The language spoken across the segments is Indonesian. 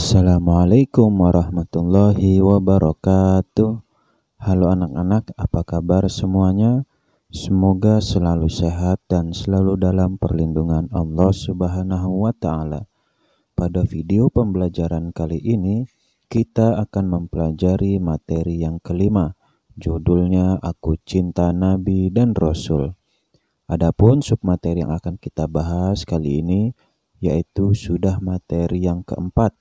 Assalamualaikum warahmatullahi wabarakatuh. Halo anak-anak, apa kabar semuanya? Semoga selalu sehat dan selalu dalam perlindungan Allah Subhanahu wa Ta'ala. Pada video pembelajaran kali ini, kita akan mempelajari materi yang kelima. Judulnya Aku Cinta Nabi dan Rasul. Adapun submateri yang akan kita bahas kali ini yaitu sudah materi yang keempat,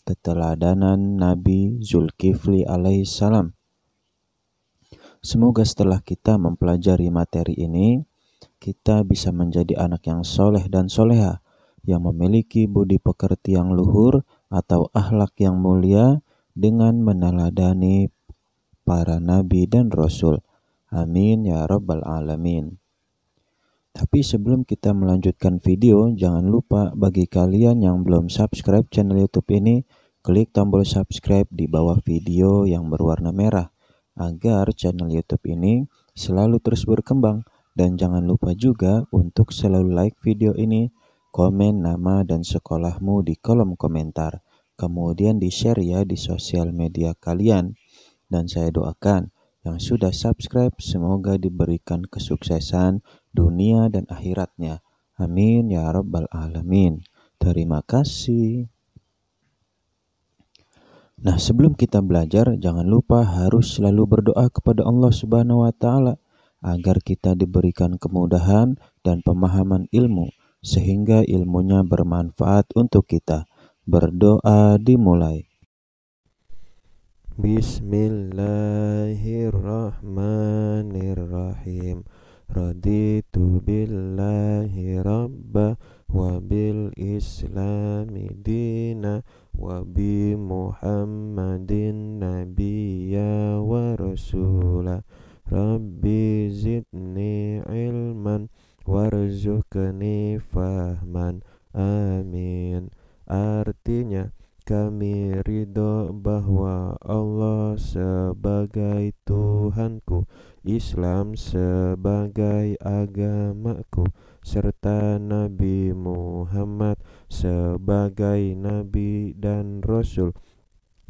keteladanan Nabi Zulkifli alaihissalam. Semoga setelah kita mempelajari materi ini, kita bisa menjadi anak yang soleh dan soleha, yang memiliki budi pekerti yang luhur atau akhlak yang mulia dengan meneladani para nabi dan rasul. Amin ya rabbal alamin. Tapi sebelum kita melanjutkan video, jangan lupa bagi kalian yang belum subscribe channel YouTube ini, klik tombol subscribe di bawah video yang berwarna merah agar channel YouTube ini selalu terus berkembang. Dan jangan lupa juga untuk selalu like video ini, komen nama dan sekolahmu di kolom komentar, kemudian di-share ya di sosial media kalian. Dan saya doakan yang sudah subscribe semoga diberikan kesuksesan dunia dan akhiratnya. Amin ya rabbal alamin. Terima kasih. Nah, sebelum kita belajar, jangan lupa harus selalu berdoa kepada Allah Subhanahu wa Ta'ala agar kita diberikan kemudahan dan pemahaman ilmu sehingga ilmunya bermanfaat untuk kita. Berdoa dimulai. Bismillahirrahmanirrahim. Raditu billahi rabba wa bil islami dina wa bi muhammadin nabiyya wa rasula. Rabbi zidni ilman warzuqni fahman. Amin. Artinya, kami ridho bahwa Allah sebagai Tuhanku, Islam sebagai agamaku, serta Nabi Muhammad sebagai Nabi dan Rasul.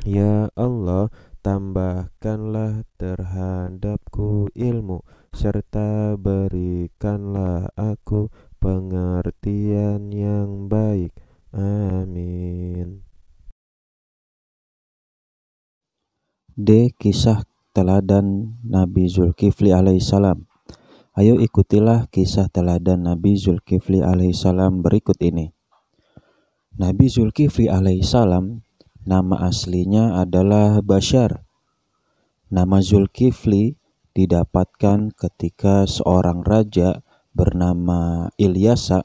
Ya Allah, tambahkanlah terhadapku ilmu, serta berikanlah aku pengertian yang baik. Amin. D. Kisah teladan Nabi Zulkifli alaihissalam. Ayo ikutilah kisah teladan Nabi Zulkifli alaihissalam berikut ini. Nabi Zulkifli alaihissalam, nama aslinya adalah Bashar. Nama Zulkifli didapatkan ketika seorang raja bernama Ilyasa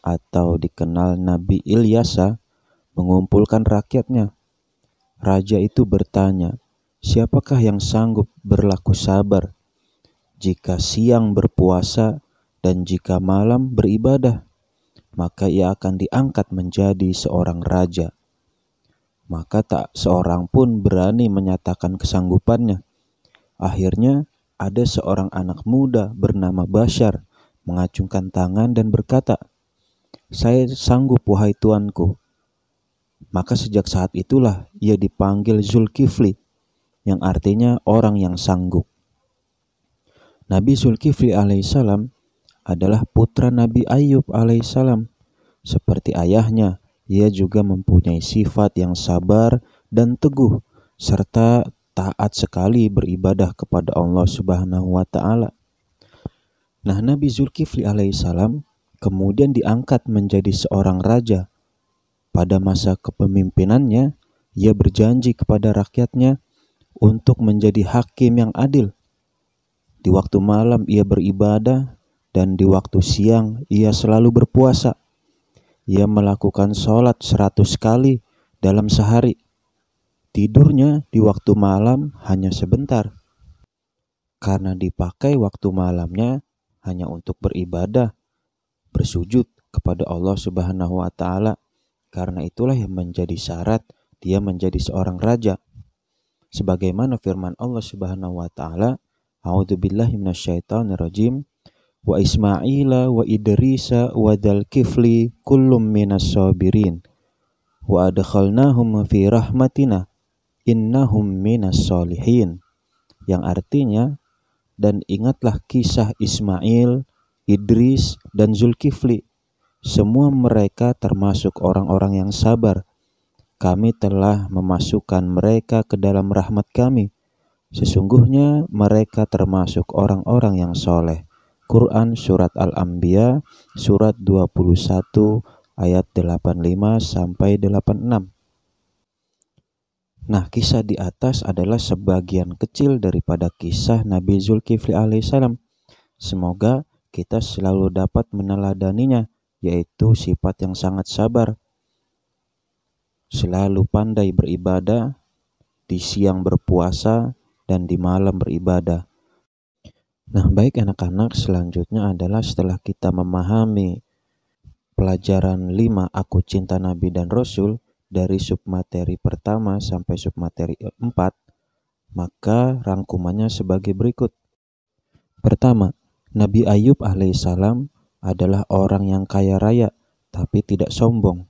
atau dikenal Nabi Ilyasa mengumpulkan rakyatnya. Raja itu bertanya, siapakah yang sanggup berlaku sabar jika siang berpuasa dan jika malam beribadah? Maka ia akan diangkat menjadi seorang raja. Maka tak seorang pun berani menyatakan kesanggupannya. Akhirnya ada seorang anak muda bernama Bashar mengacungkan tangan dan berkata, saya sanggup wahai tuanku. Maka sejak saat itulah ia dipanggil Zulkifli, yang artinya orang yang sanggup. Nabi Zulkifli alaihissalam adalah putra Nabi Ayub alaihissalam. Seperti ayahnya, ia juga mempunyai sifat yang sabar dan teguh, serta taat sekali beribadah kepada Allah Subhanahu wa Ta'ala. Nah, Nabi Zulkifli alaihissalam kemudian diangkat menjadi seorang raja. Pada masa kepemimpinannya, ia berjanji kepada rakyatnya untuk menjadi hakim yang adil. Di waktu malam ia beribadah dan di waktu siang ia selalu berpuasa. Ia melakukan sholat 100 kali dalam sehari. Tidurnya di waktu malam hanya sebentar, karena dipakai waktu malamnya hanya untuk beribadah, bersujud kepada Allah Subhanahu wa Ta'ala. Karena itulah yang menjadi syarat dia menjadi seorang raja. Sebagaimana firman Allah Subhanahu wa Ta'ala, A'udzubillahi minasyaitonirrajim, wa Ismaila wa Idrisa wa Dzulkifli kullum minas sabirin wa adkhalnahum fi rahmatina innahum minas solihin, yang artinya, dan ingatlah kisah Ismail, Idris, dan Zulkifli. Semua mereka termasuk orang-orang yang sabar. Kami telah memasukkan mereka ke dalam rahmat kami. Sesungguhnya mereka termasuk orang-orang yang soleh. Quran Surat Al-Anbiya, Surat 21, ayat 85 sampai 86. Nah, kisah di atas adalah sebagian kecil daripada kisah Nabi Zulkifli alaihissalam. Semoga kita selalu dapat meneladaninya, yaitu sifat yang sangat sabar, selalu pandai beribadah, di siang berpuasa, dan di malam beribadah. Nah, baik anak-anak, selanjutnya adalah setelah kita memahami pelajaran 5 Aku Cinta Nabi dan Rasul, dari submateri pertama sampai submateri 4, maka rangkumannya sebagai berikut. Pertama, Nabi Ayub alaihissalam adalah orang yang kaya raya tapi tidak sombong.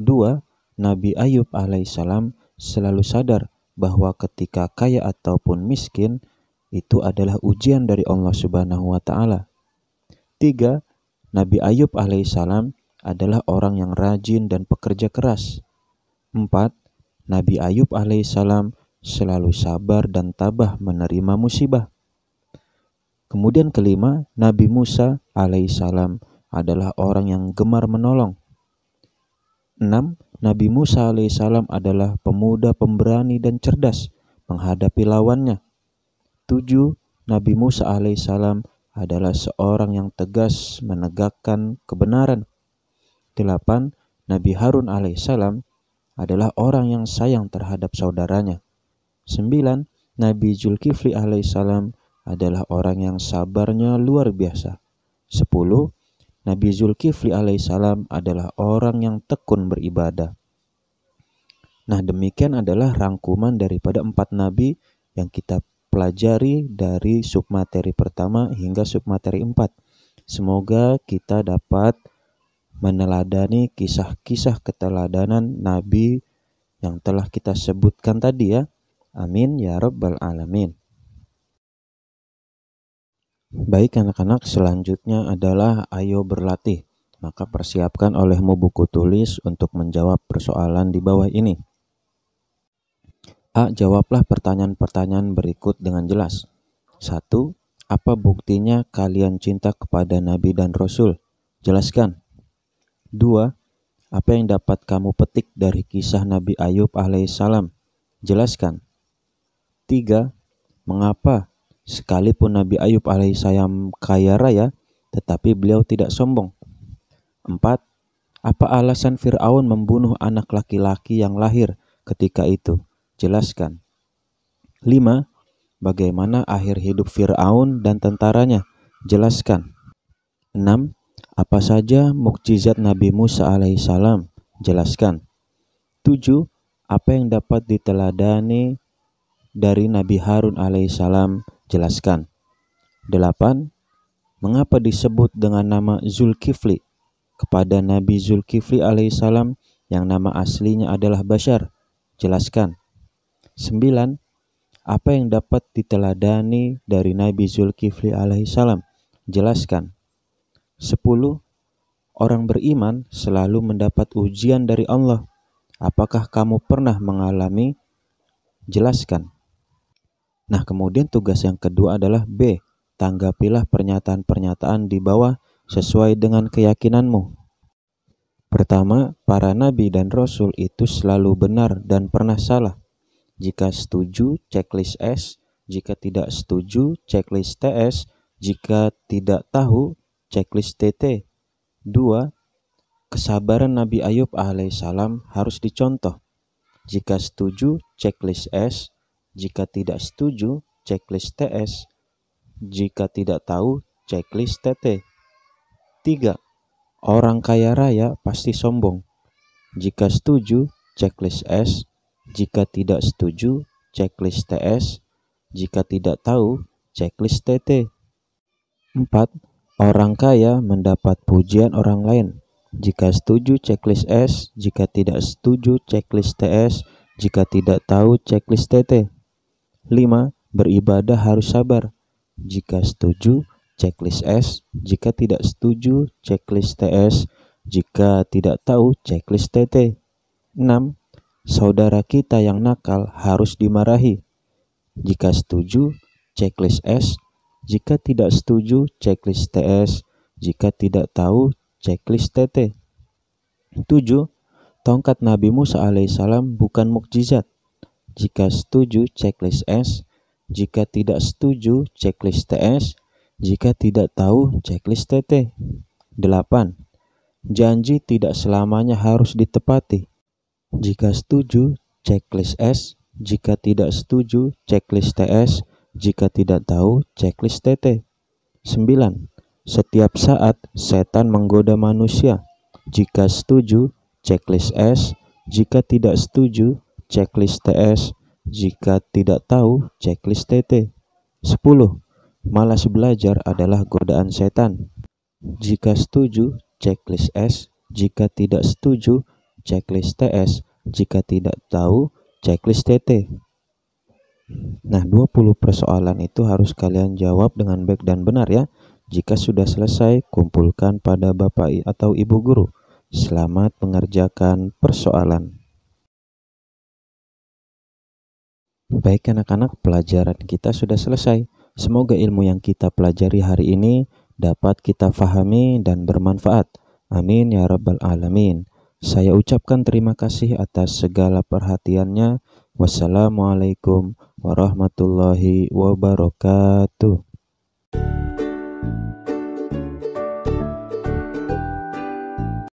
2. Nabi Ayub alaihissalam selalu sadar bahwa ketika kaya ataupun miskin itu adalah ujian dari Allah Subhanahu wa Ta'ala. 3. Nabi Ayub alaihissalam adalah orang yang rajin dan pekerja keras. 4. Nabi Ayub alaihissalam selalu sabar dan tabah menerima musibah. Kemudian kelima, Nabi Musa alaihissalam adalah orang yang gemar menolong. 6. Nabi Musa alaihissalam adalah pemuda pemberani dan cerdas menghadapi lawannya. 7. Nabi Musa alaihissalam adalah seorang yang tegas menegakkan kebenaran. 8. Nabi Harun alaihissalam adalah orang yang sayang terhadap saudaranya. 9. Nabi Zulkifli alaihissalam adalah orang yang sabarnya luar biasa. 10. Nabi Zulkifli alaihissalam adalah orang yang tekun beribadah. Nah, demikian adalah rangkuman daripada 4 nabi yang kita pelajari dari submateri pertama hingga submateri 4. Semoga kita dapat meneladani kisah-kisah keteladanan Nabi yang telah kita sebutkan tadi ya. Amin ya rabbal alamin. Baik anak-anak, selanjutnya adalah ayo berlatih. Maka persiapkan olehmu buku tulis untuk menjawab persoalan di bawah ini. A. Jawablah pertanyaan-pertanyaan berikut dengan jelas. 1. Apa buktinya kalian cinta kepada Nabi dan Rasul? Jelaskan. 2. Apa yang dapat kamu petik dari kisah Nabi Ayub alaihissalam? Jelaskan. 3. Mengapa sekalipun Nabi Ayub alaihissalam kaya raya, tetapi beliau tidak sombong? 4. Apa alasan Fir'aun membunuh anak laki-laki yang lahir ketika itu? Jelaskan. 5. Bagaimana akhir hidup Fir'aun dan tentaranya? Jelaskan. 6. Apa saja mukjizat Nabi Musa alaihissalam? Jelaskan. 7. Apa yang dapat diteladani dari Nabi Harun alaihissalam? Jelaskan. 8. Mengapa disebut dengan nama Zulkifli kepada Nabi Zulkifli alaihissalam yang nama aslinya adalah Bashar? Jelaskan. 9. Apa yang dapat diteladani dari Nabi Zulkifli alaihissalam? Jelaskan. 10. Orang beriman selalu mendapat ujian dari Allah. Apakah kamu pernah mengalami? Jelaskan. Nah, kemudian tugas yang kedua adalah B. Tanggapilah pernyataan-pernyataan di bawah sesuai dengan keyakinanmu. Pertama, para nabi dan rasul itu selalu benar dan pernah salah. Jika setuju, checklist S. Jika tidak setuju, checklist TS. Jika tidak tahu, checklist TT. 2. Kesabaran Nabi Ayub alaihissalam harus dicontoh. Jika setuju, checklist S. Jika tidak setuju, checklist TS. Jika tidak tahu, checklist TT. 3. Orang kaya raya pasti sombong. Jika setuju, checklist S. Jika tidak setuju, checklist TS. Jika tidak tahu, checklist TT. 4. Orang kaya mendapat pujian orang lain. Jika setuju, checklist S. Jika tidak setuju, checklist TS. Jika tidak tahu, checklist TT. 5. Beribadah harus sabar. Jika setuju, checklist S. Jika tidak setuju, checklist TS. Jika tidak tahu, checklist TT. 6. Saudara kita yang nakal harus dimarahi. Jika setuju, checklist S. Jika tidak setuju, checklist TS. Jika tidak tahu, checklist TT. 7. Tongkat Nabi Musa alaihissalam bukan mukjizat. Jika setuju, checklist S. Jika tidak setuju, checklist TS. Jika tidak tahu, checklist TT. 8. Janji tidak selamanya harus ditepati. Jika setuju, checklist S. Jika tidak setuju, checklist TS. Jika tidak tahu, checklist TT. 9. Setiap saat setan menggoda manusia. Jika setuju, checklist S. Jika tidak setuju, checklist TS. Jika tidak tahu, checklist TT. 10. Malas belajar adalah godaan setan. Jika setuju, checklist S. Jika tidak setuju, checklist TS. Jika tidak tahu, checklist TT. Nah, 20 persoalan itu harus kalian jawab dengan baik dan benar ya. Jika sudah selesai, kumpulkan pada Bapak atau Ibu guru. Selamat mengerjakan persoalan. Baik anak-anak, pelajaran kita sudah selesai. Semoga ilmu yang kita pelajari hari ini dapat kita fahami dan bermanfaat. Amin ya rabbal alamin. Saya ucapkan terima kasih atas segala perhatiannya. Wassalamualaikum warahmatullahi wabarakatuh.